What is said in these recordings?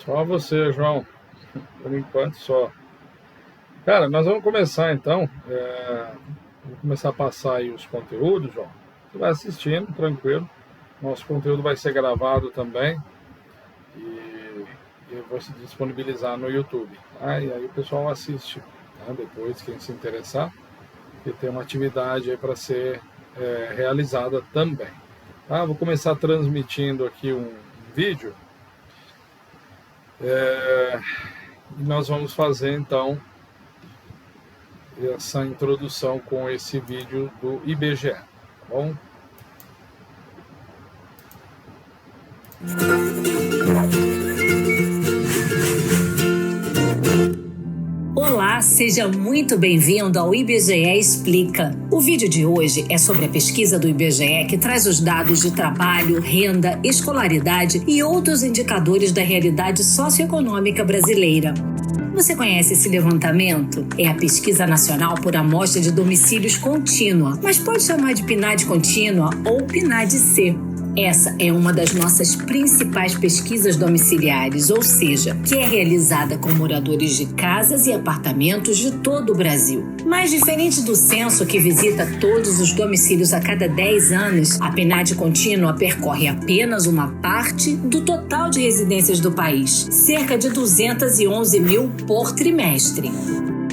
Só você, João. Por enquanto, só. Cara, nós vamos começar então. Vou começar a passar aí os conteúdos, João. Você vai assistindo, tranquilo. Nosso conteúdo vai ser gravado também e eu vou se disponibilizar no YouTube. Tá? E aí o pessoal assiste, tá? Depois, quem se interessar, porque tem uma atividade aí para ser realizada também. Tá? Vou começar transmitindo aqui um vídeo. E nós vamos fazer então essa introdução com esse vídeo do IBGE, tá bom? Olá, seja muito bem-vindo ao IBGE Explica. O vídeo de hoje é sobre a pesquisa do IBGE que traz os dados de trabalho, renda, escolaridade e outros indicadores da realidade socioeconômica brasileira. Você conhece esse levantamento? É a Pesquisa Nacional por Amostra de Domicílios Contínua, mas pode chamar de PNAD Contínua ou PNAD-C. Essa é uma das nossas principais pesquisas domiciliares, ou seja, que é realizada com moradores de casas e apartamentos de todo o Brasil. Mas diferente do censo, que visita todos os domicílios a cada 10 anos, a PNAD contínua percorre apenas uma parte do total de residências do país, cerca de 211 mil por trimestre.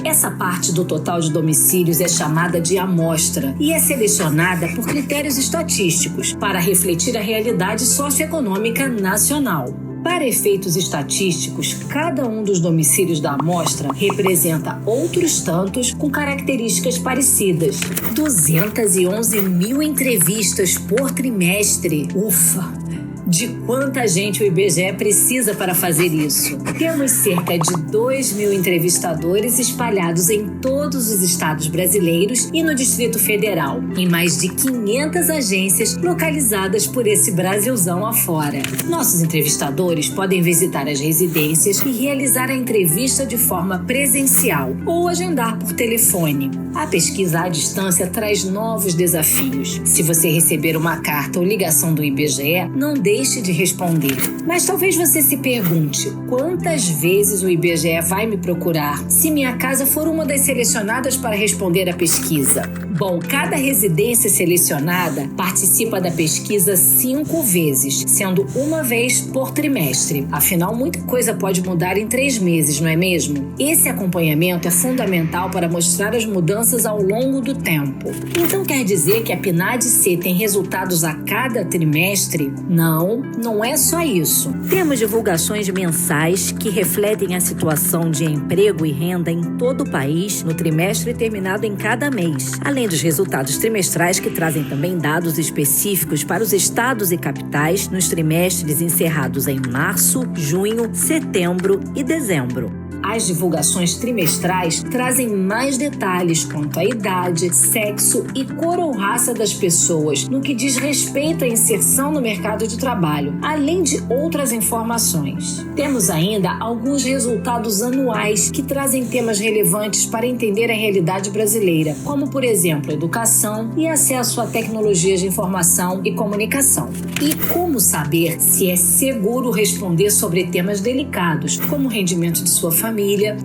Essa parte do total de domicílios é chamada de amostra e é selecionada por critérios estatísticos para refletir a realidade socioeconômica nacional. Para efeitos estatísticos, cada um dos domicílios da amostra representa outros tantos com características parecidas. 211 mil entrevistas por trimestre. Ufa! De quanta gente o IBGE precisa para fazer isso? Temos cerca de 2 mil entrevistadores espalhados em todos os estados brasileiros e no Distrito Federal, em mais de 500 agências localizadas por esse Brasilzão afora. Nossos entrevistadores podem visitar as residências e realizar a entrevista de forma presencial ou agendar por telefone. A pesquisa à distância traz novos desafios. Se você receber uma carta ou ligação do IBGE, não deixe de responder. Mas talvez você se pergunte: quantas vezes o IBGE vai me procurar se minha casa for uma das selecionadas para responder à pesquisa? Bom, cada residência selecionada participa da pesquisa 5 vezes, sendo uma vez por trimestre. Afinal, muita coisa pode mudar em 3 meses, não é mesmo? Esse acompanhamento é fundamental para mostrar as mudanças ao longo do tempo. Então quer dizer que a PNAD-C tem resultados a cada trimestre? Não é só isso. Temos divulgações mensais que refletem a situação de emprego e renda em todo o país no trimestre terminado em cada mês, além dos resultados trimestrais que trazem também dados específicos para os estados e capitais nos trimestres encerrados em março, junho, setembro e dezembro. As divulgações trimestrais trazem mais detalhes quanto à idade, sexo e cor ou raça das pessoas no que diz respeito à inserção no mercado de trabalho, além de outras informações. Temos ainda alguns resultados anuais que trazem temas relevantes para entender a realidade brasileira, como, por exemplo, educação e acesso a tecnologias de informação e comunicação. E como saber se é seguro responder sobre temas delicados, como o rendimento de sua família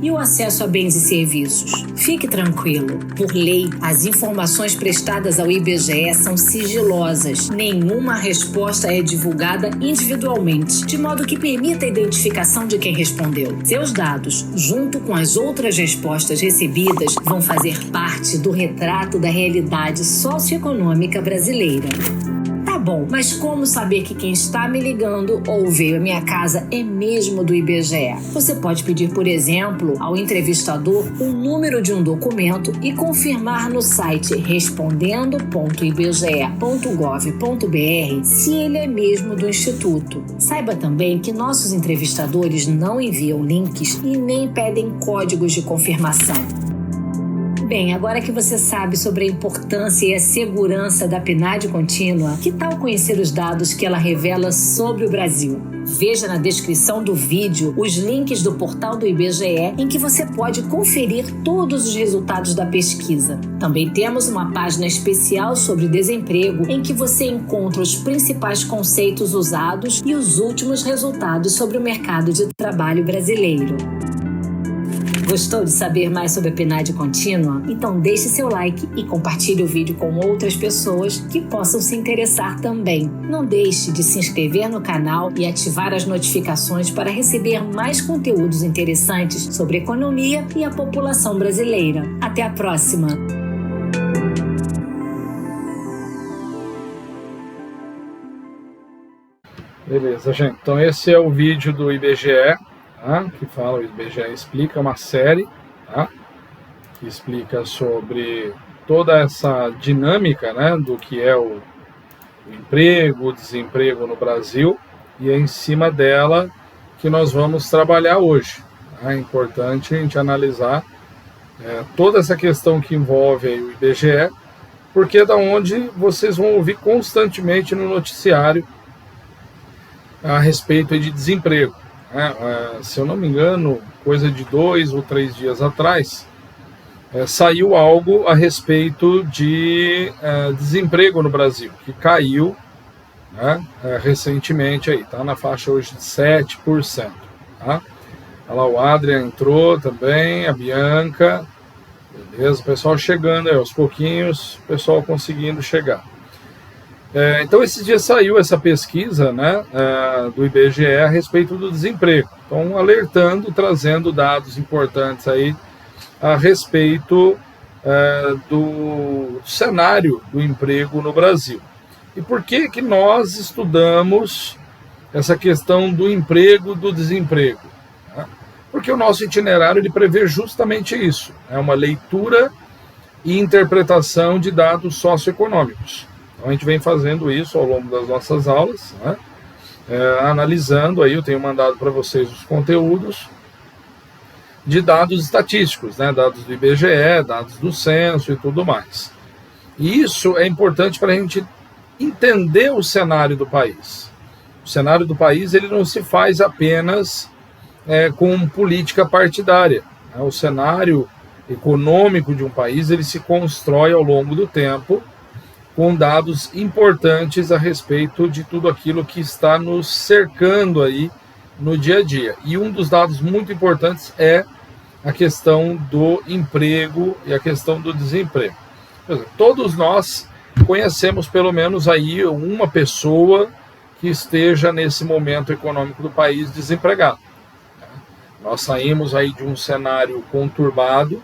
e o acesso a bens e serviços. Fique tranquilo. Por lei, as informações prestadas ao IBGE são sigilosas. Nenhuma resposta é divulgada individualmente, de modo que permita a identificação de quem respondeu. Seus dados, junto com as outras respostas recebidas, vão fazer parte do retrato da realidade socioeconômica brasileira. Tá bom, mas como saber que quem está me ligando ou veio à minha casa é mesmo do IBGE? Você pode pedir, por exemplo, ao entrevistador o número de um documento e confirmar no site respondendo.ibge.gov.br se ele é mesmo do Instituto. Saiba também que nossos entrevistadores não enviam links e nem pedem códigos de confirmação. Bem, agora que você sabe sobre a importância e a segurança da PNAD contínua, que tal conhecer os dados que ela revela sobre o Brasil? Veja na descrição do vídeo os links do portal do IBGE em que você pode conferir todos os resultados da pesquisa. Também temos uma página especial sobre desemprego em que você encontra os principais conceitos usados e os últimos resultados sobre o mercado de trabalho brasileiro. Gostou de saber mais sobre a PNAD contínua? Então deixe seu like e compartilhe o vídeo com outras pessoas que possam se interessar também. Não deixe de se inscrever no canal e ativar as notificações para receber mais conteúdos interessantes sobre economia e a população brasileira. Até a próxima! Beleza, gente. Então esse é o vídeo do IBGE. Que fala, o IBGE explica, uma série, que explica sobre toda essa dinâmica, do que é o emprego, o desemprego no Brasil, e é em cima dela que nós vamos trabalhar hoje. É importante a gente analisar toda essa questão que envolve aí o IBGE, porque é da onde vocês vão ouvir constantemente no noticiário a respeito aí de desemprego. Se eu não me engano, coisa de 2 ou 3 dias atrás, saiu algo a respeito de desemprego no Brasil, que caiu recentemente, está na faixa hoje de 7%. Olha lá, o Adrian entrou também, a Bianca, beleza, o pessoal chegando aí, aos pouquinhos, o pessoal conseguindo chegar. Então, esses dias saiu essa pesquisa do IBGE a respeito do desemprego. Então, alertando, trazendo dados importantes aí a respeito do cenário do emprego no Brasil. E por que que nós estudamos essa questão do emprego, do desemprego? Porque o nosso itinerário ele prevê justamente isso. É uma leitura e interpretação de dados socioeconômicos. Então, a gente vem fazendo isso ao longo das nossas aulas, analisando aí, eu tenho mandado para vocês os conteúdos de dados estatísticos, dados do IBGE, dados do censo e tudo mais. E isso é importante para a gente entender o cenário do país. O cenário do país ele não se faz apenas com política partidária. O cenário econômico de um país ele se constrói ao longo do tempo, com dados importantes a respeito de tudo aquilo que está nos cercando aí no dia a dia. E um dos dados muito importantes é a questão do emprego e a questão do desemprego. Por exemplo, todos nós conhecemos pelo menos aí uma pessoa que esteja nesse momento econômico do país desempregado. Nós saímos aí de um cenário conturbado,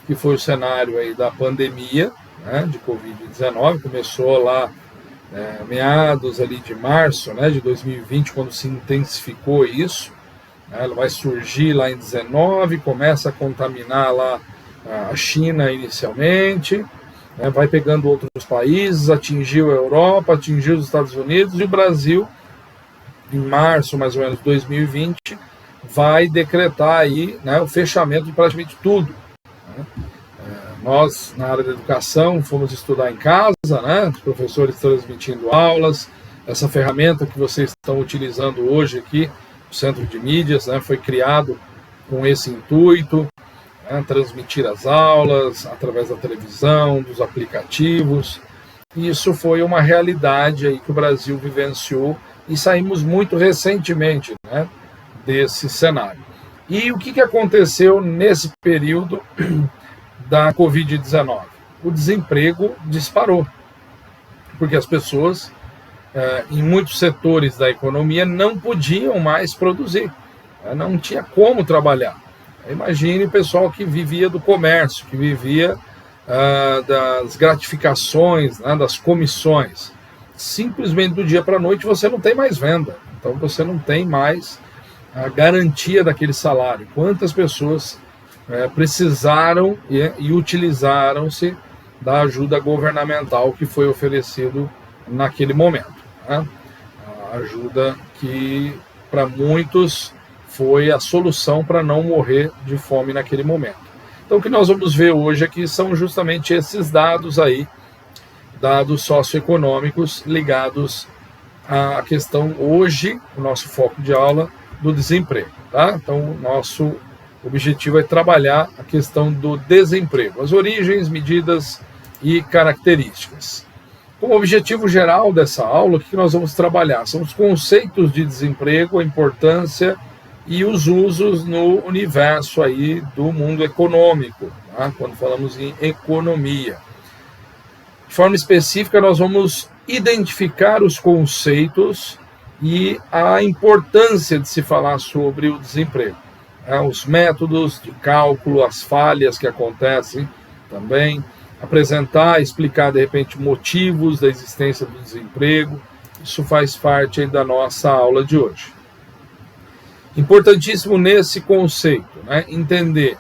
que foi o cenário aí da pandemia, de Covid-19, começou lá meados ali de março de 2020, quando se intensificou isso. Ela vai surgir lá em 19, começa a contaminar lá a China inicialmente, vai pegando outros países, atingiu a Europa, atingiu os Estados Unidos, e o Brasil, em março mais ou menos de 2020, vai decretar aí o fechamento de praticamente tudo. Nós, na área da educação, fomos estudar em casa, os professores transmitindo aulas. Essa ferramenta que vocês estão utilizando hoje aqui, o Centro de Mídias, foi criado com esse intuito, transmitir as aulas através da televisão, dos aplicativos. E isso foi uma realidade aí que o Brasil vivenciou e saímos muito recentemente desse cenário. E o que aconteceu nesse período da Covid-19? O desemprego disparou, porque as pessoas, em muitos setores da economia, não podiam mais produzir, não tinha como trabalhar. Imagine o pessoal que vivia do comércio, que vivia das gratificações, das comissões. Simplesmente do dia para a noite você não tem mais venda, então você não tem mais a garantia daquele salário. Quantas pessoas precisaram e utilizaram-se da ajuda governamental que foi oferecido naquele momento. A ajuda que, para muitos, foi a solução para não morrer de fome naquele momento. Então, o que nós vamos ver hoje aqui são justamente esses dados aí, dados socioeconômicos ligados à questão hoje, o nosso foco de aula, do desemprego. Tá? Então, o nosso objetivo é trabalhar a questão do desemprego, as origens, medidas e características. Como objetivo geral dessa aula, o que nós vamos trabalhar? São os conceitos de desemprego, a importância e os usos no universo aí do mundo econômico, tá? Quando falamos em economia. De forma específica, nós vamos identificar os conceitos e a importância de se falar sobre o desemprego. Os métodos de cálculo, as falhas que acontecem também, apresentar, explicar de repente motivos da existência do desemprego. Isso faz parte aí da nossa aula de hoje. Importantíssimo nesse conceito, né, entender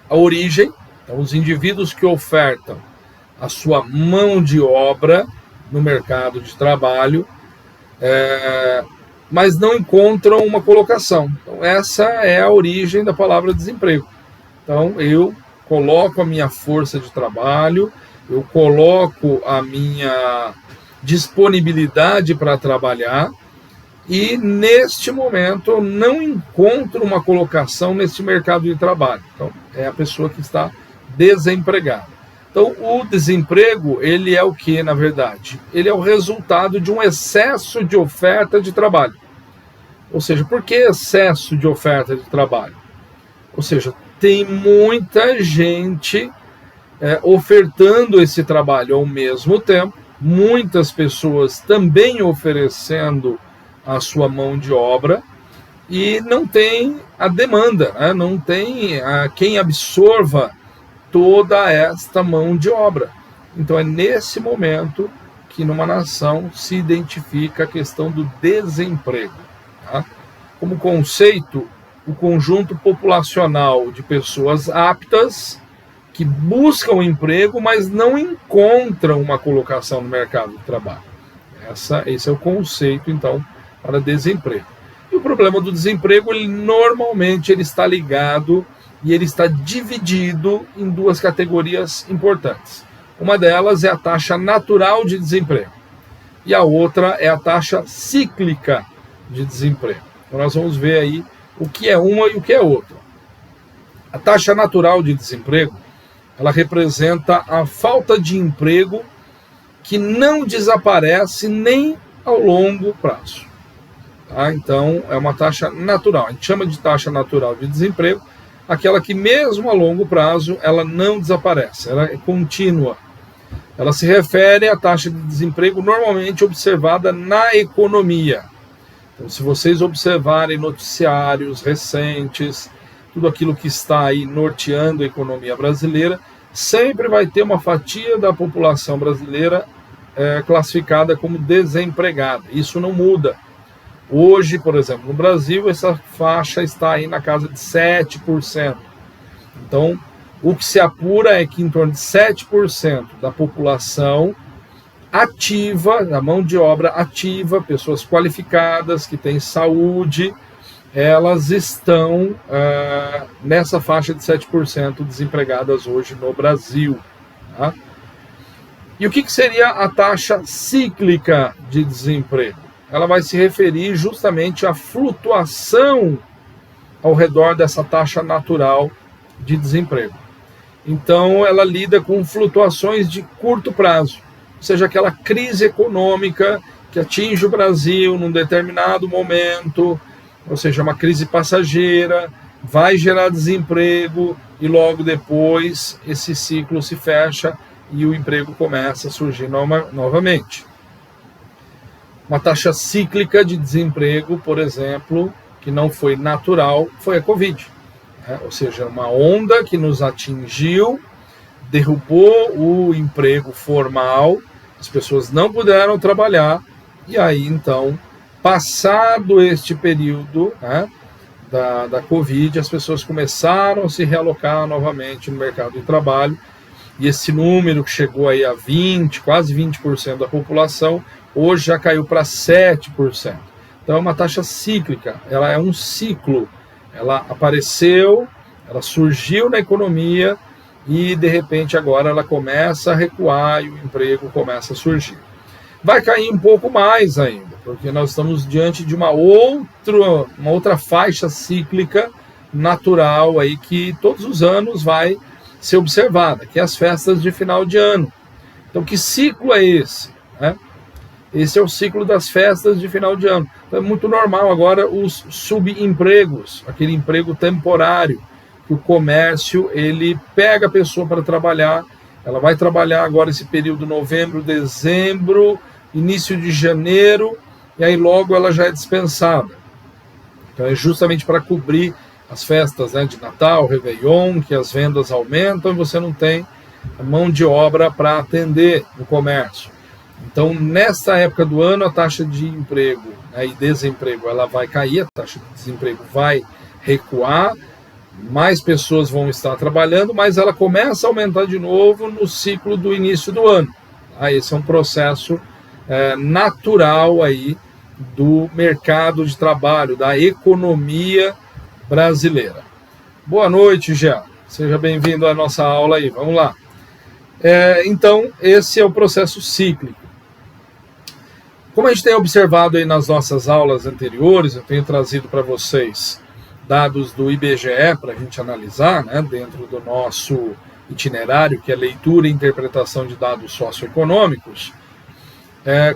a origem, então, os indivíduos que ofertam a sua mão de obra no mercado de trabalho, mas não encontram uma colocação. Então, essa é a origem da palavra desemprego. Então, eu coloco a minha força de trabalho, eu coloco a minha disponibilidade para trabalhar, e neste momento eu não encontro uma colocação neste mercado de trabalho. Então, é a pessoa que está desempregada. Então, o desemprego, ele é o que, na verdade? Ele é o resultado de um excesso de oferta de trabalho. Ou seja, por que excesso de oferta de trabalho? Ou seja, tem muita gente ofertando esse trabalho ao mesmo tempo, muitas pessoas também oferecendo a sua mão de obra, e não tem a demanda, né? Não tem quem absorva toda esta mão de obra. Então é nesse momento que numa nação se identifica a questão do desemprego. Tá? Como conceito, o conjunto populacional de pessoas aptas que buscam emprego, mas não encontram uma colocação no mercado de trabalho. Esse é o conceito, então, para desemprego. E o problema do desemprego, normalmente ele está ligado e ele está dividido em duas categorias importantes. Uma delas é a taxa natural de desemprego e a outra é a taxa cíclica de desemprego. Então nós vamos ver aí o que é uma e o que é outra. A taxa natural de desemprego, ela representa a falta de emprego que não desaparece nem ao longo prazo. Tá? Então, é uma taxa natural. A gente chama de taxa natural de desemprego aquela que, mesmo a longo prazo, ela não desaparece, ela é contínua. Ela se refere à taxa de desemprego normalmente observada na economia. Então, se vocês observarem noticiários recentes, tudo aquilo que está aí norteando a economia brasileira, sempre vai ter uma fatia da população brasileira classificada como desempregada. Isso não muda. Hoje, por exemplo, no Brasil, essa faixa está aí na casa de 7%. Então, o que se apura é que em torno de 7% da população ativa, da mão de obra ativa, pessoas qualificadas, que têm saúde, elas estão nessa faixa de 7% desempregadas hoje no Brasil. Tá? E o que seria a taxa cíclica de desemprego? Ela vai se referir justamente à flutuação ao redor dessa taxa natural de desemprego. Então, ela lida com flutuações de curto prazo, ou seja, aquela crise econômica que atinge o Brasil num determinado momento, ou seja, uma crise passageira, vai gerar desemprego e logo depois esse ciclo se fecha e o emprego começa a surgir novamente. Uma taxa cíclica de desemprego, por exemplo, que não foi natural, foi a Covid. Ou seja, uma onda que nos atingiu, derrubou o emprego formal, as pessoas não puderam trabalhar, e aí, então, passado este período da Covid, as pessoas começaram a se realocar novamente no mercado de trabalho, e esse número que chegou aí a 20%, quase 20% da população, hoje já caiu para 7%. Então é uma taxa cíclica, ela é um ciclo. Ela apareceu, ela surgiu na economia e de repente agora ela começa a recuar e o emprego começa a surgir. Vai cair um pouco mais ainda, porque nós estamos diante de uma outra faixa cíclica natural aí que todos os anos vai ser observada, que é as festas de final de ano. Então, que ciclo é esse? Esse é o ciclo das festas de final de ano. Então, é muito normal agora os subempregos, aquele emprego temporário, que o comércio ele pega a pessoa para trabalhar, ela vai trabalhar agora esse período novembro, dezembro, início de janeiro, e aí logo ela já é dispensada. Então é justamente para cobrir as festas, né, de Natal, Réveillon, que as vendas aumentam e você não tem mão de obra para atender no comércio. Então, nessa época do ano, a taxa de emprego, né, e desemprego ela vai cair, a taxa de desemprego vai recuar, mais pessoas vão estar trabalhando, mas ela começa a aumentar de novo no ciclo do início do ano. Esse é um processo natural aí do mercado de trabalho, da economia brasileira. Boa noite, Jean. Seja bem-vindo à nossa aula aí. Vamos lá. Então, esse é o processo cíclico. Como a gente tem observado aí nas nossas aulas anteriores, eu tenho trazido para vocês dados do IBGE para a gente analisar, né, dentro do nosso itinerário, que é leitura e interpretação de dados socioeconômicos.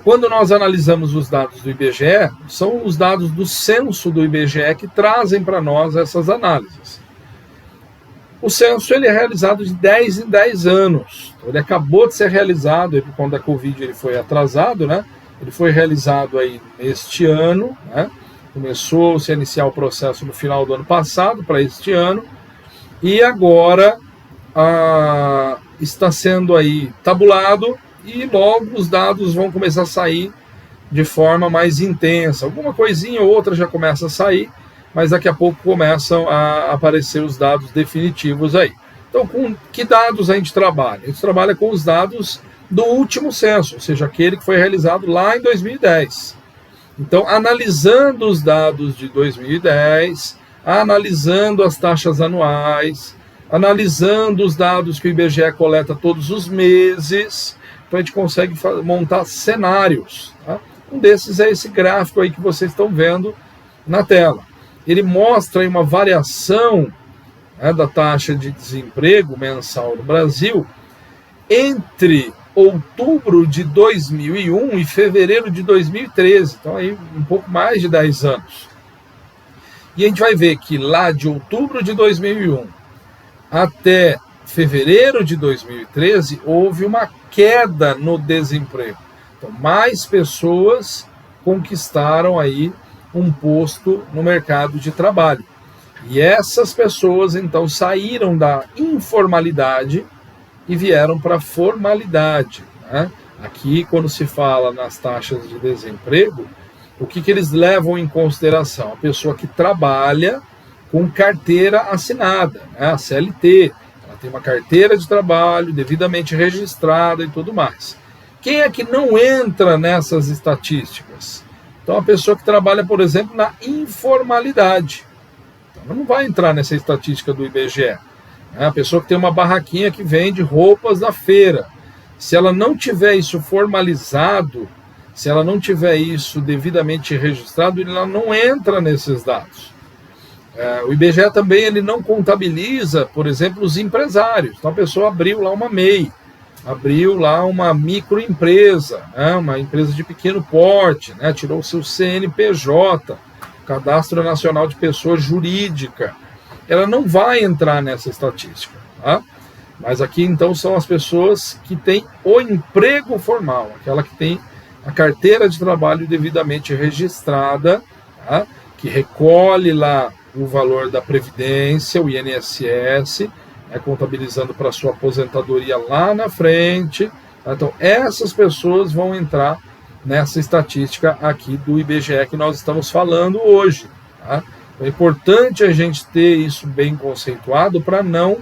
Quando nós analisamos os dados do IBGE, são os dados do censo do IBGE que trazem para nós essas análises. O censo ele é realizado de 10 em 10 anos. Ele acabou de ser realizado, aí, por conta da Covid ele foi atrasado, né? Ele foi realizado aí neste ano, né? Começou-se a iniciar o processo no final do ano passado para este ano, e agora está sendo aí tabulado, e logo os dados vão começar a sair de forma mais intensa. Alguma coisinha ou outra já começa a sair, mas daqui a pouco começam a aparecer os dados definitivos aí. Então, com que dados a gente trabalha? A gente trabalha com os dados do último censo, ou seja, aquele que foi realizado lá em 2010. Então, analisando os dados de 2010, analisando as taxas anuais, analisando os dados que o IBGE coleta todos os meses, então a gente consegue montar cenários. Tá? Um desses é esse gráfico aí que vocês estão vendo na tela. Ele mostra aí uma variação, né, da taxa de desemprego mensal no Brasil entre outubro de 2001 e fevereiro de 2013. Então, aí um pouco mais de 10 anos. E a gente vai ver que lá de outubro de 2001 até fevereiro de 2013, houve uma queda no desemprego. Então, mais pessoas conquistaram aí um posto no mercado de trabalho. E essas pessoas, então, saíram da informalidade e vieram para a formalidade. Né? Aqui, quando se fala nas taxas de desemprego, o que eles levam em consideração? A pessoa que trabalha com carteira assinada, né? A CLT, ela tem uma carteira de trabalho devidamente registrada e tudo mais. Quem é que não entra nessas estatísticas? Então, a pessoa que trabalha, por exemplo, na informalidade. Então, ela não vai entrar nessa estatística do IBGE. A pessoa que tem uma barraquinha que vende roupas da feira. Se ela não tiver isso formalizado, se ela não tiver isso devidamente registrado, ela não entra nesses dados. O IBGE também ele não contabiliza, por exemplo, os empresários. Então a pessoa abriu lá uma MEI, abriu lá uma microempresa, né, uma empresa de pequeno porte, né, tirou o seu CNPJ, Cadastro Nacional de Pessoa Jurídica. Ela não vai entrar nessa estatística. Tá? Mas aqui, então, são as pessoas que têm o emprego formal, aquela que tem a carteira de trabalho devidamente registrada, tá? Que recolhe lá o valor da Previdência, o INSS, né, contabilizando para a sua aposentadoria lá na frente. Tá? Então, essas pessoas vão entrar nessa estatística aqui do IBGE que nós estamos falando hoje. Tá? É importante a gente ter isso bem conceituado para não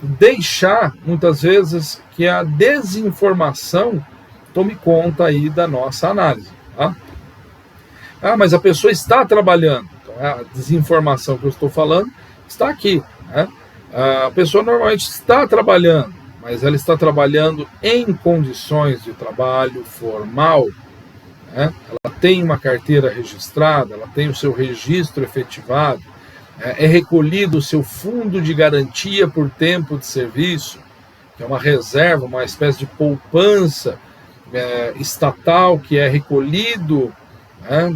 deixar, muitas vezes, que a desinformação tome conta aí da nossa análise. Tá? Mas a pessoa está trabalhando. Então, a desinformação que eu estou falando está aqui. Né? A pessoa normalmente está trabalhando, mas ela está trabalhando em condições de trabalho formal, né? Ela tem uma carteira registrada, ela tem o seu registro efetivado, é recolhido o seu fundo de garantia por tempo de serviço, que é uma reserva, uma espécie de poupança estatal que é recolhido, né,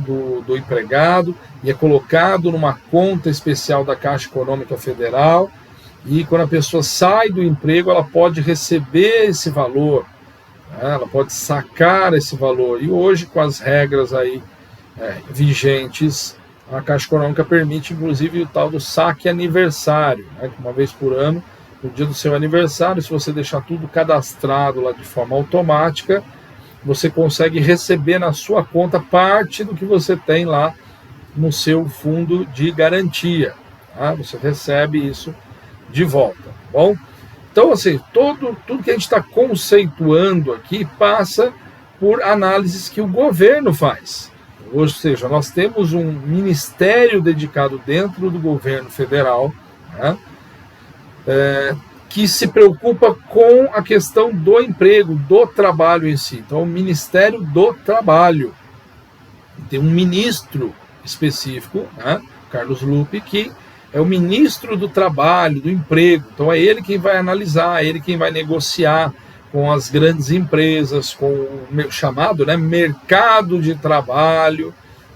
do empregado e é colocado numa conta especial da Caixa Econômica Federal, e quando a pessoa sai do emprego ela pode receber esse valor, né, ela pode sacar esse valor, e hoje com as regras aí vigentes, a Caixa Econômica permite inclusive o tal do saque aniversário, né, que uma vez por ano, no dia do seu aniversário, se você deixar tudo cadastrado lá de forma automática, você consegue receber na sua conta parte do que você tem lá no seu fundo de garantia. Tá? Você recebe isso de volta. Tá bom? Então, assim, tudo que a gente está conceituando aqui passa por análises que o governo faz. Ou seja, nós temos um ministério dedicado dentro do governo federal, né, que se preocupa com a questão do emprego, do trabalho em si. Então, o Ministério do Trabalho tem um ministro específico, né, Carlos Lupe, que é o ministro do Trabalho, do Emprego. Então, é ele quem vai analisar, é ele quem vai negociar com as grandes empresas, com o chamado, né, mercado de trabalho,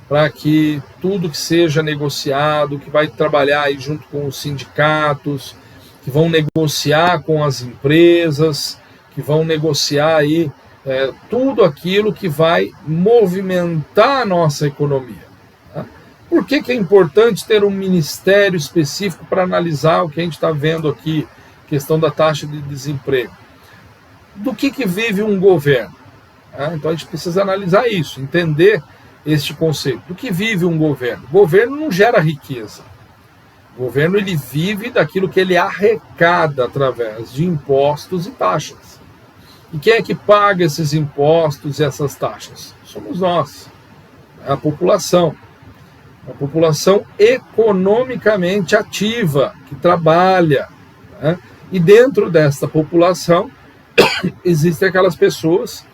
para que tudo que seja negociado, que vai trabalhar aí junto com os sindicatos, que vão negociar com as empresas, que vão negociar aí tudo aquilo que vai movimentar a nossa economia. Tá? Por que é importante ter um ministério específico para analisar o que a gente está vendo aqui, questão da taxa de desemprego? Do que vive um governo? Tá? Então a gente precisa analisar isso, entender este conceito. Do que vive um governo? O governo não gera riqueza. O governo ele vive daquilo que ele arrecada através de impostos e taxas. E quem é que paga esses impostos e essas taxas? Somos nós, a população. A população economicamente ativa, que trabalha. Né? E dentro dessa população existem aquelas pessoas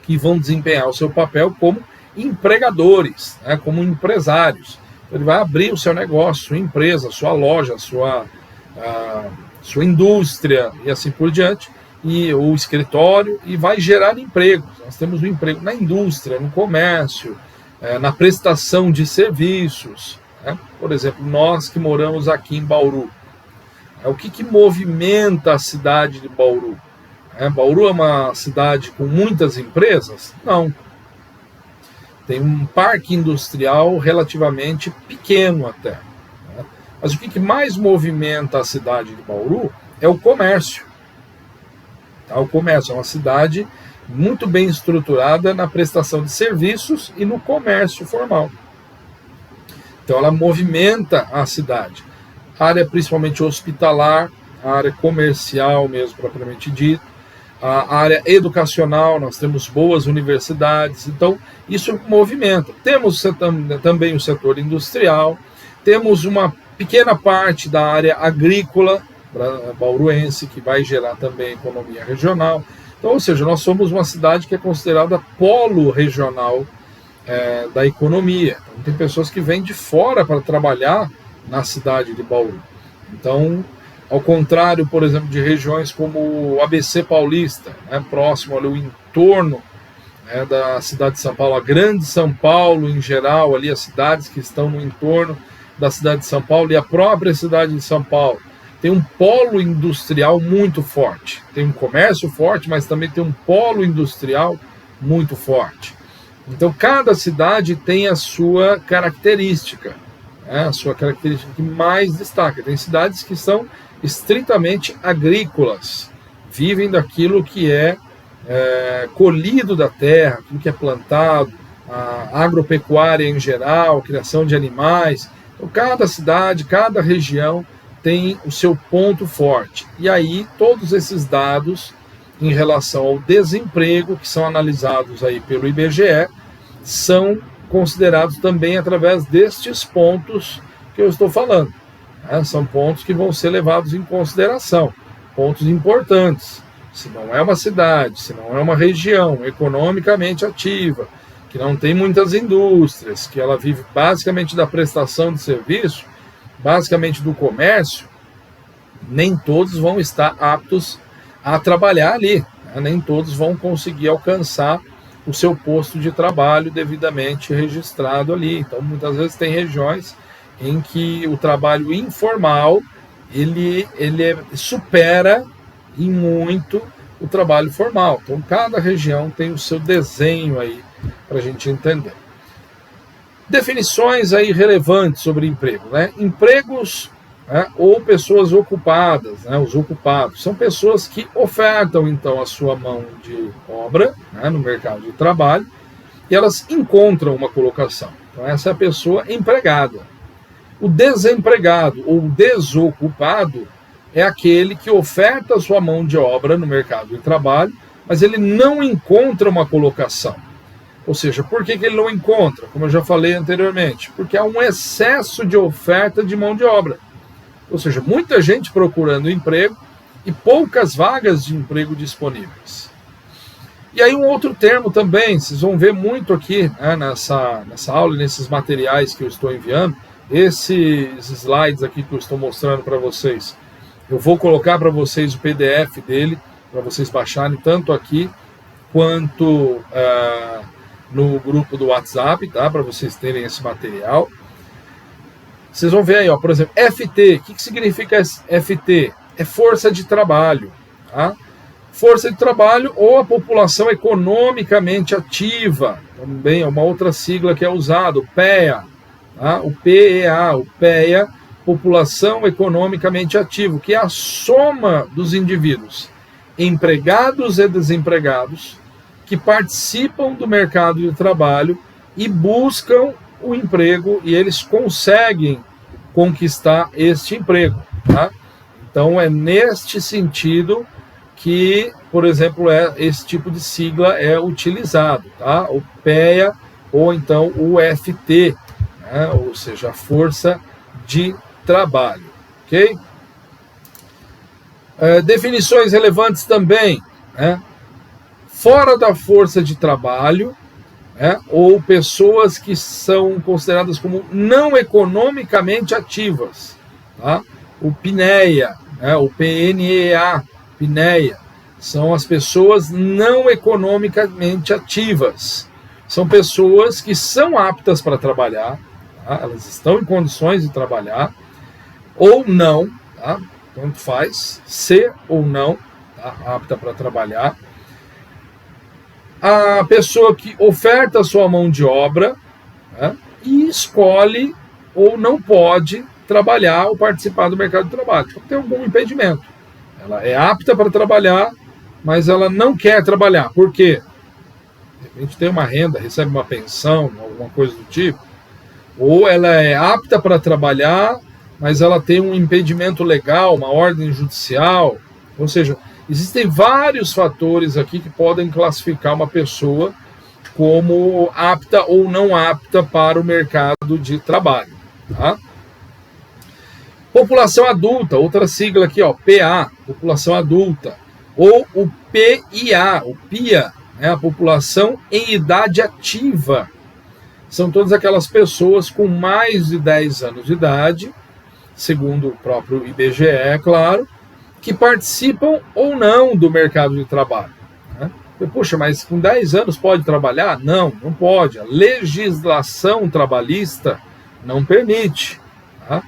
que vão desempenhar o seu papel como empregadores, né? Como empresários. Ele vai abrir o seu negócio, sua empresa, sua loja, sua indústria e assim por diante, e o escritório, e vai gerar empregos. Nós temos um emprego na indústria, no comércio, na prestação de serviços. Né? Por exemplo, nós que moramos aqui em Bauru, o que movimenta a cidade de Bauru? Bauru é uma cidade com muitas empresas? Não. Tem um parque industrial relativamente pequeno até. Né? Mas o que mais movimenta a cidade de Bauru é o comércio. Tá? O comércio é uma cidade muito bem estruturada na prestação de serviços e no comércio formal. Então ela movimenta a cidade. A área principalmente hospitalar, a área comercial mesmo propriamente dito, a área educacional, nós temos boas universidades, então isso movimenta. Temos também o setor industrial, temos uma pequena parte da área agrícola bauruense, que vai gerar também economia regional. Então, ou seja, nós somos uma cidade que é considerada polo regional da economia. Então, tem pessoas que vêm de fora para trabalhar na cidade de Bauru. Então, ao contrário, por exemplo, de regiões como o ABC Paulista, né, próximo ali, o entorno da cidade de São Paulo, a grande São Paulo em geral, ali as cidades que estão no entorno da cidade de São Paulo e a própria cidade de São Paulo, tem um polo industrial muito forte. Tem um comércio forte, mas também tem um polo industrial muito forte. Então, cada cidade tem a sua característica, a sua característica que mais destaca. Tem cidades que são estritamente agrícolas, vivem daquilo que é colhido da terra, aquilo que é plantado, a agropecuária em geral, criação de animais. Então, cada cidade, cada região tem o seu ponto forte. E aí, todos esses dados em relação ao desemprego, que são analisados aí pelo IBGE, são considerados também através destes pontos que eu estou falando. né? São pontos que vão ser levados em consideração, pontos importantes. Se não é uma cidade, se não é uma região economicamente ativa, que não tem muitas indústrias, que ela vive basicamente da prestação de serviço, basicamente do comércio, nem todos vão estar aptos a trabalhar ali, né? Nem todos vão conseguir alcançar o seu posto de trabalho devidamente registrado ali. Então, muitas vezes tem regiões em que o trabalho informal ele supera em muito o trabalho formal. Então, cada região tem o seu desenho aí para a gente entender. Definições aí relevantes sobre emprego, né? Empregos, né, ou pessoas ocupadas, né, os ocupados, são pessoas que ofertam então a sua mão de obra, né, no mercado de trabalho, e elas encontram uma colocação. Então essa é a pessoa empregada. O desempregado ou desocupado é aquele que oferta a sua mão de obra no mercado de trabalho, mas ele não encontra uma colocação. Ou seja, por que ele não encontra? Como eu já falei anteriormente, porque há um excesso de oferta de mão de obra. Ou seja, muita gente procurando emprego e poucas vagas de emprego disponíveis. E aí um outro termo também, vocês vão ver muito aqui, né, nessa aula, nesses materiais que eu estou enviando, esses slides aqui que eu estou mostrando para vocês. Eu vou colocar para vocês o PDF dele, para vocês baixarem tanto aqui quanto no grupo do WhatsApp, tá? Para vocês terem esse material. Vocês vão ver aí, ó, por exemplo, FT. O que significa FT? É força de trabalho. Tá? Força de trabalho ou a população economicamente ativa. Também é uma outra sigla que é usada, o PEA. Tá? O PEA, o PEA, população economicamente ativa, que é a soma dos indivíduos, empregados e desempregados, que participam do mercado de trabalho e buscam o emprego, e eles conseguem conquistar este emprego. Tá? Então é neste sentido que, por exemplo, esse tipo de sigla é utilizado, tá? O PEA ou então o FT, né? Ou seja, a força de trabalho. Ok? Definições relevantes também, né? Fora da força de trabalho, ou pessoas que são consideradas como não economicamente ativas. Tá? O PNEA, o PNEA, PNEA, são as pessoas não economicamente ativas. São pessoas que são aptas para trabalhar, tá? Elas estão em condições de trabalhar, ou não, tá? Tanto faz, ser ou não, tá? Apta para trabalhar. A pessoa que oferta a sua mão de obra, né, e escolhe ou não pode trabalhar ou participar do mercado de trabalho. Então, tem algum impedimento. Ela é apta para trabalhar, mas ela não quer trabalhar. Por quê? De repente tem uma renda, recebe uma pensão, alguma coisa do tipo. Ou ela é apta para trabalhar, mas ela tem um impedimento legal, uma ordem judicial. Ou seja, existem vários fatores aqui que podem classificar uma pessoa como apta ou não apta para o mercado de trabalho. Tá? População adulta, outra sigla aqui, ó, PA, população adulta. Ou o PIA, o PIA, a população em idade ativa. São todas aquelas pessoas com mais de 10 anos de idade, segundo o próprio IBGE, é claro, que participam ou não do mercado de trabalho. Né? Puxa, mas com 10 anos pode trabalhar? Não, não pode. A legislação trabalhista não permite. Tá?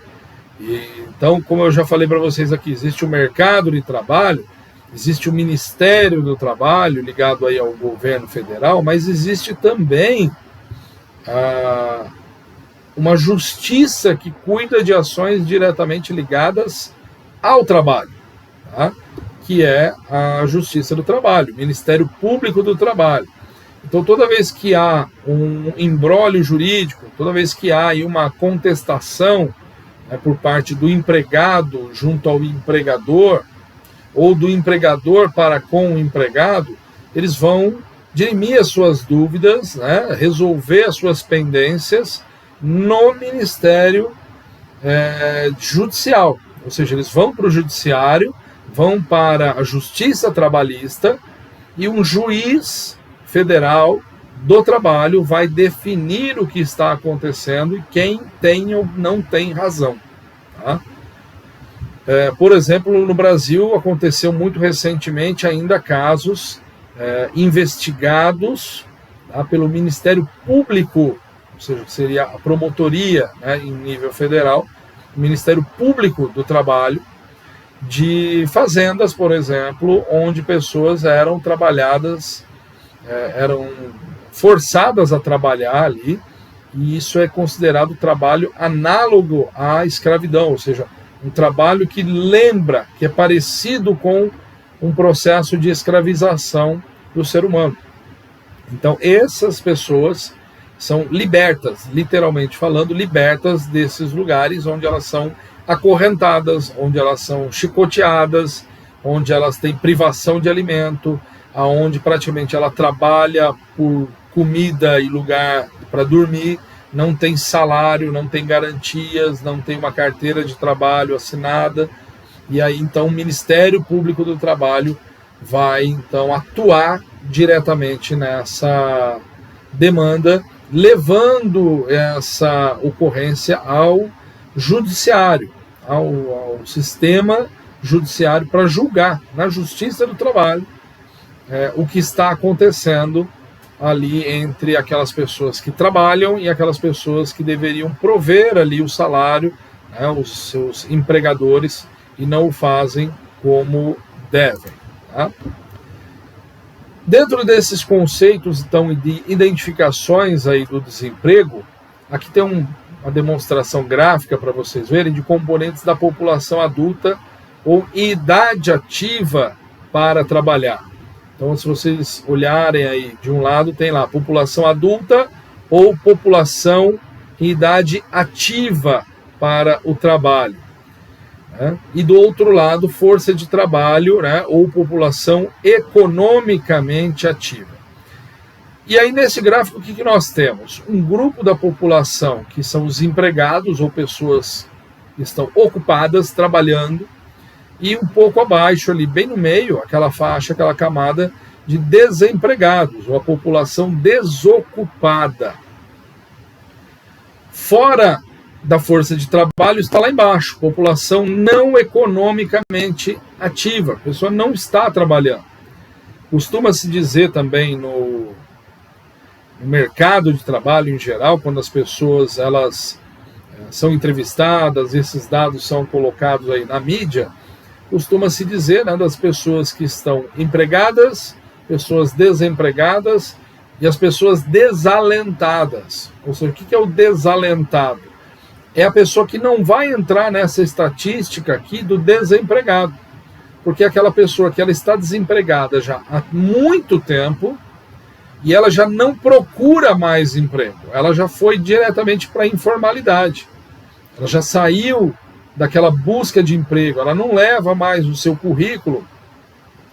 Então, como eu já falei para vocês aqui, existe o mercado de trabalho, existe o Ministério do Trabalho, ligado aí ao governo federal, mas existe também uma justiça que cuida de ações diretamente ligadas ao trabalho. Tá? Que é a Justiça do Trabalho, o Ministério Público do Trabalho. Então, toda vez que há um imbróglio jurídico, toda vez que há aí uma contestação, né, por parte do empregado junto ao empregador, ou do empregador para com o empregado, eles vão dirimir as suas dúvidas, né, resolver as suas pendências no Ministério judicial, ou seja, eles vão para o judiciário, vão para a justiça trabalhista e um juiz federal do trabalho vai definir o que está acontecendo e quem tem ou não tem razão. Tá? Por exemplo, no Brasil aconteceu muito recentemente ainda casos investigados, tá, pelo Ministério Público, ou seja, que seria a promotoria, né, em nível federal, o Ministério Público do Trabalho, de fazendas, por exemplo, onde pessoas eram trabalhadas, eram forçadas a trabalhar ali, e isso é considerado trabalho análogo à escravidão, ou seja, um trabalho que lembra, que é parecido com um processo de escravização do ser humano. Então, essas pessoas são libertas, literalmente falando, libertas desses lugares onde elas são acorrentadas, onde elas são chicoteadas, onde elas têm privação de alimento, aonde praticamente ela trabalha por comida e lugar para dormir, não tem salário, não tem garantias, não tem uma carteira de trabalho assinada, e aí então o Ministério Público do Trabalho vai então atuar diretamente nessa demanda, levando essa ocorrência ao judiciário, ao sistema judiciário, para julgar na Justiça do Trabalho o que está acontecendo ali entre aquelas pessoas que trabalham e aquelas pessoas que deveriam prover ali o salário, né, os seus empregadores, e não o fazem como devem. Tá? Dentro desses conceitos, então, de identificações aí do desemprego, aqui tem uma demonstração gráfica para vocês verem de componentes da população adulta ou idade ativa para trabalhar. Então, se vocês olharem aí, de um lado tem lá população adulta ou população em idade ativa para o trabalho. Né? E do outro lado, força de trabalho, né, ou população economicamente ativa. E aí, nesse gráfico, o que nós temos? Um grupo da população que são os empregados ou pessoas que estão ocupadas, trabalhando, e um pouco abaixo, ali bem no meio, aquela faixa, aquela camada de desempregados, ou a população desocupada. Fora da força de trabalho está lá embaixo, população não economicamente ativa, a pessoa não está trabalhando. Costuma-se dizer também no mercado de trabalho em geral, quando as pessoas elas são entrevistadas, esses dados são colocados aí na mídia, costuma-se dizer, né, das pessoas que estão empregadas, pessoas desempregadas e as pessoas desalentadas. Ou seja, o que é o desalentado? É a pessoa que não vai entrar nessa estatística aqui do desempregado, porque é aquela pessoa que ela está desempregada já há muito tempo e ela já não procura mais emprego, ela já foi diretamente para a informalidade, ela já saiu daquela busca de emprego, ela não leva mais o seu currículo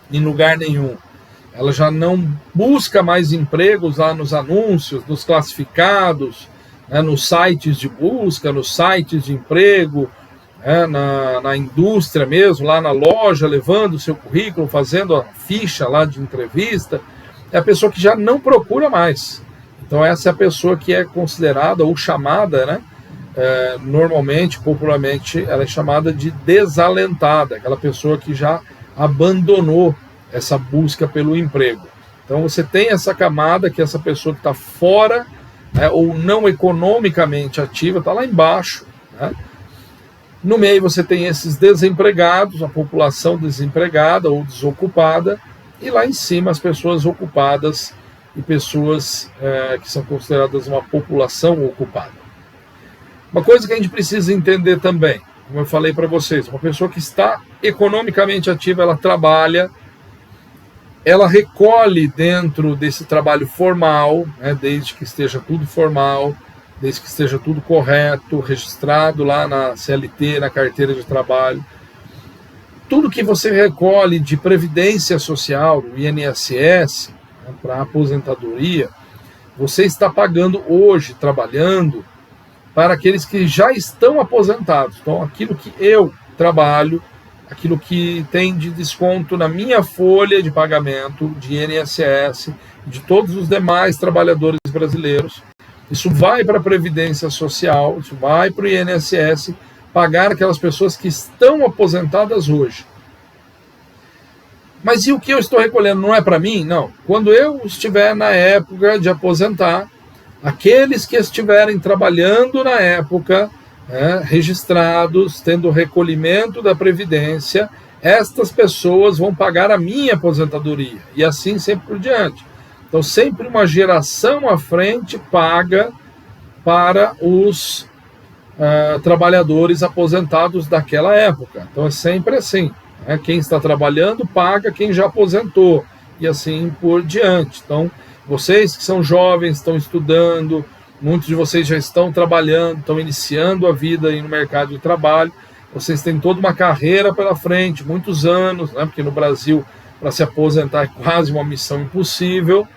em lugar nenhum, ela já não busca mais empregos lá nos anúncios, nos classificados, né, nos sites de busca, nos sites de emprego, né, na indústria mesmo, lá na loja, levando o seu currículo, fazendo a ficha lá de entrevista. É a pessoa que já não procura mais. Então essa é a pessoa que é considerada ou chamada, né, normalmente, popularmente, ela é chamada de desalentada, aquela pessoa que já abandonou essa busca pelo emprego. Então você tem essa camada, que é essa pessoa que está fora, né, ou não economicamente ativa, está lá embaixo. Né? No meio você tem esses desempregados, a população desempregada ou desocupada, e lá em cima as pessoas ocupadas e pessoas que são consideradas uma população ocupada. Uma coisa que a gente precisa entender também, como eu falei para vocês, uma pessoa que está economicamente ativa, ela trabalha, ela recolhe dentro desse trabalho formal, né, desde que esteja tudo formal, desde que esteja tudo correto, registrado lá na CLT, na carteira de trabalho. Tudo que você recolhe de previdência social, o INSS, né, para aposentadoria, você está pagando hoje, trabalhando, para aqueles que já estão aposentados. Então, aquilo que eu trabalho, aquilo que tem de desconto na minha folha de pagamento de INSS, de todos os demais trabalhadores brasileiros, isso vai para a Previdência Social, isso vai para o INSS, pagar aquelas pessoas que estão aposentadas hoje. Mas e o que eu estou recolhendo não é para mim? Não. Quando eu estiver na época de aposentar, aqueles que estiverem trabalhando na época, registrados, tendo recolhimento da Previdência, estas pessoas vão pagar a minha aposentadoria, e assim sempre por diante. Então, sempre uma geração à frente paga para os trabalhadores aposentados daquela época. Então, é sempre assim. Quem está trabalhando paga quem já aposentou, e assim por diante. Então, vocês que são jovens, estão estudando, muitos de vocês já estão trabalhando, estão iniciando a vida aí no mercado de trabalho, vocês têm toda uma carreira pela frente, muitos anos, porque no Brasil, para se aposentar é quase uma missão impossível,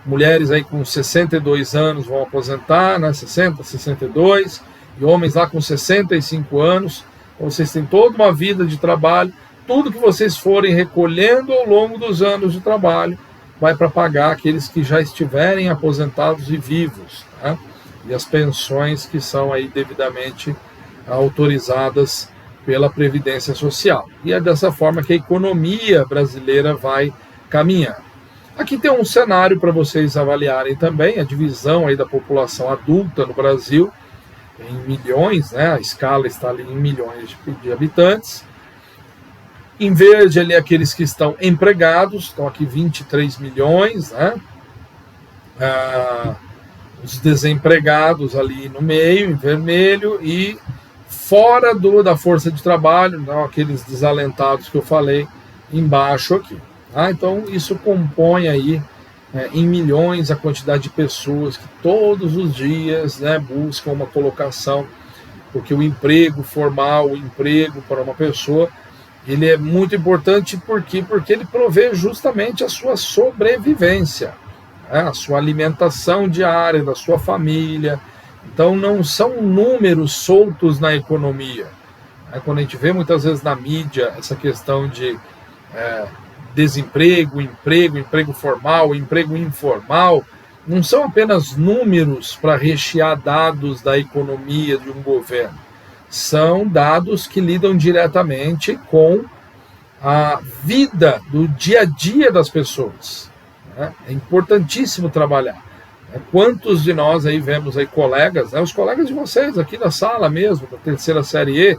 Mulheres aí com 62 anos vão aposentar, 60, 62, e homens lá com 65 anos, então vocês têm toda uma vida de trabalho, tudo que vocês forem recolhendo ao longo dos anos de trabalho, vai para pagar aqueles que já estiverem aposentados e vivos, e as pensões que são aí devidamente autorizadas pela Previdência Social. E é dessa forma que a economia brasileira vai caminhar. Aqui tem um cenário para vocês avaliarem também, a divisão aí da população adulta no Brasil, em milhões, a escala está ali em milhões de habitantes. Em verde ali aqueles que estão empregados, estão aqui 23 milhões, os desempregados ali no meio, em vermelho, e fora da força de trabalho, aqueles desalentados que eu falei, embaixo aqui. Então isso compõe aí em milhões a quantidade de pessoas que todos os dias buscam uma colocação, porque o emprego formal, o emprego para uma pessoa, ele é muito importante porque ele provê justamente a sua sobrevivência, a sua alimentação diária da sua família. Então não são números soltos na economia. Quando a gente vê muitas vezes na mídia essa questão de desemprego, emprego formal, emprego informal, não são apenas números para rechear dados da economia de um governo. São dados que lidam diretamente com a vida do dia a dia das pessoas. É importantíssimo trabalhar. Quantos de nós aí vemos aí colegas, os colegas de vocês aqui da sala mesmo, da terceira série E,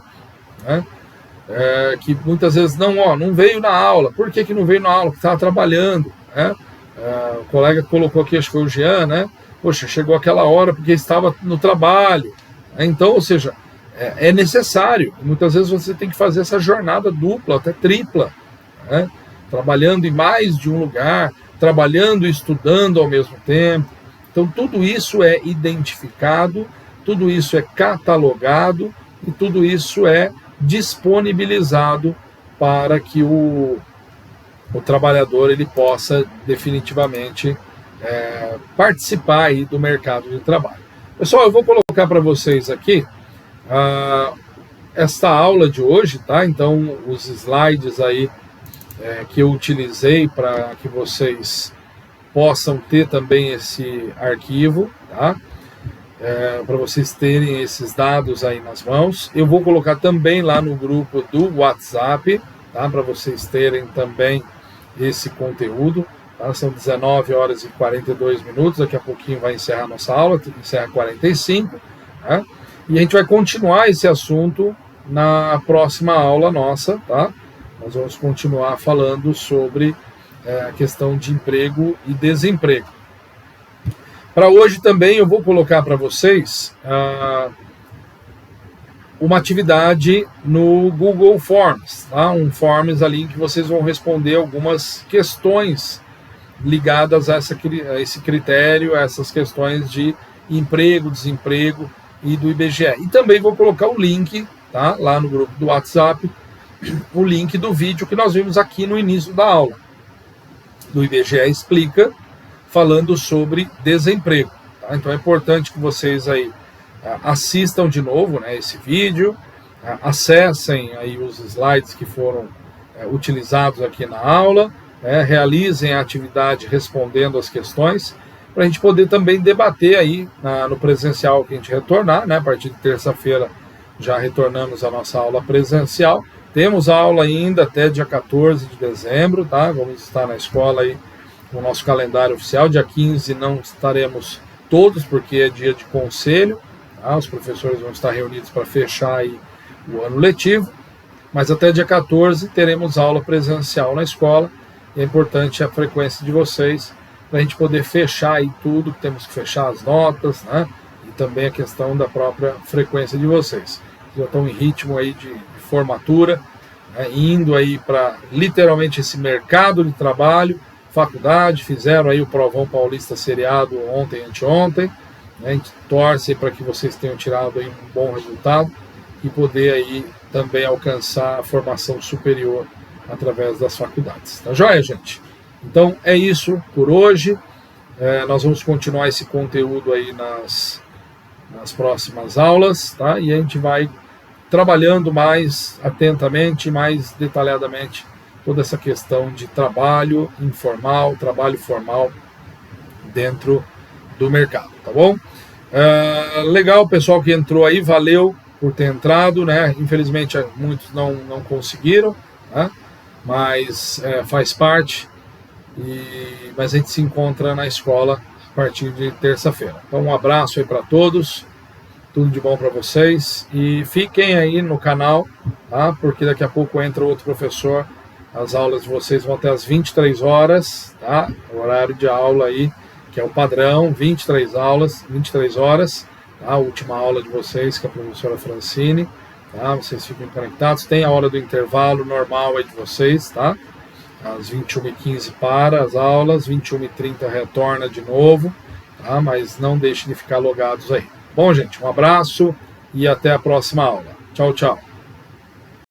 que muitas vezes não veio na aula. Por que não veio na aula? Porque estava trabalhando. O colega colocou aqui, acho que foi o Jean, poxa, chegou aquela hora porque estava no trabalho. Então, ou seja, é necessário. Muitas vezes você tem que fazer essa jornada dupla, até tripla, trabalhando em mais de um lugar, trabalhando e estudando ao mesmo tempo. Então, tudo isso é identificado, tudo isso é catalogado e tudo isso é disponibilizado para que o trabalhador ele possa definitivamente participar aí do mercado de trabalho. Pessoal, eu vou colocar para vocês aqui esta aula de hoje, então os slides aí que eu utilizei para que vocês possam ter também esse arquivo, para vocês terem esses dados aí nas mãos. Eu vou colocar também lá no grupo do WhatsApp, para vocês terem também esse conteúdo. São 19 horas e 42 minutos, daqui a pouquinho vai encerrar nossa aula, encerra 45, e a gente vai continuar esse assunto na próxima aula nossa, Nós vamos continuar falando sobre a questão de emprego e desemprego. Para hoje também eu vou colocar para vocês uma atividade no Google Forms, um Forms ali em que vocês vão responder algumas questões ligadas a esse critério, a essas questões de emprego, desemprego e do IBGE. E também vou colocar o link, lá no grupo do WhatsApp, o link do vídeo que nós vimos aqui no início da aula, do IBGE Explica, falando sobre desemprego. Então é importante que vocês aí assistam de novo, né, esse vídeo, acessem aí os slides que foram utilizados aqui na aula, realizem a atividade respondendo as questões, para a gente poder também debater aí no presencial que a gente retornar, né, a partir de terça-feira já retornamos a nossa aula presencial. Temos aula ainda até dia 14 de dezembro, tá? Vamos estar na escola aí com o nosso calendário oficial. Dia 15 não estaremos todos, porque é dia de conselho, tá? Os professores vão estar reunidos para fechar aí o ano letivo, mas até dia 14 teremos aula presencial na escola, e é importante a frequência de vocês, para a gente poder fechar aí tudo, que temos que fechar as notas, né? E também a questão da própria frequência de vocês. Já estão em ritmo aí de formatura, né, indo aí para literalmente esse mercado de trabalho, faculdade, fizeram aí o Provão Paulista seriado ontem, anteontem, né, a gente torce para que vocês tenham tirado aí um bom resultado e poder aí também alcançar a formação superior através das faculdades. Tá joia, gente? Então é isso por hoje, nós vamos continuar esse conteúdo aí nas próximas aulas, tá? E a gente vai trabalhando mais atentamente, mais detalhadamente toda essa questão de trabalho informal, trabalho formal dentro do mercado, tá bom? Legal, pessoal que entrou aí, valeu por ter entrado, né? Infelizmente muitos não conseguiram, né? Mas faz parte, mas a gente se encontra na escola a partir de terça-feira. Então um abraço aí para todos, tudo de bom para vocês, e fiquem aí no canal, tá? Porque daqui a pouco entra outro professor, as aulas de vocês vão até às 23 horas, tá? O horário de aula aí, que é o padrão, 23 horas, tá? A última aula de vocês, que é a professora Francine, tá? Vocês fiquem conectados, tem a hora do intervalo normal aí de vocês, tá? Às 21h15 para as aulas, 21h30 retorna de novo, tá? Mas não deixe de ficar logados aí. Bom, gente, um abraço e até a próxima aula. Tchau, tchau.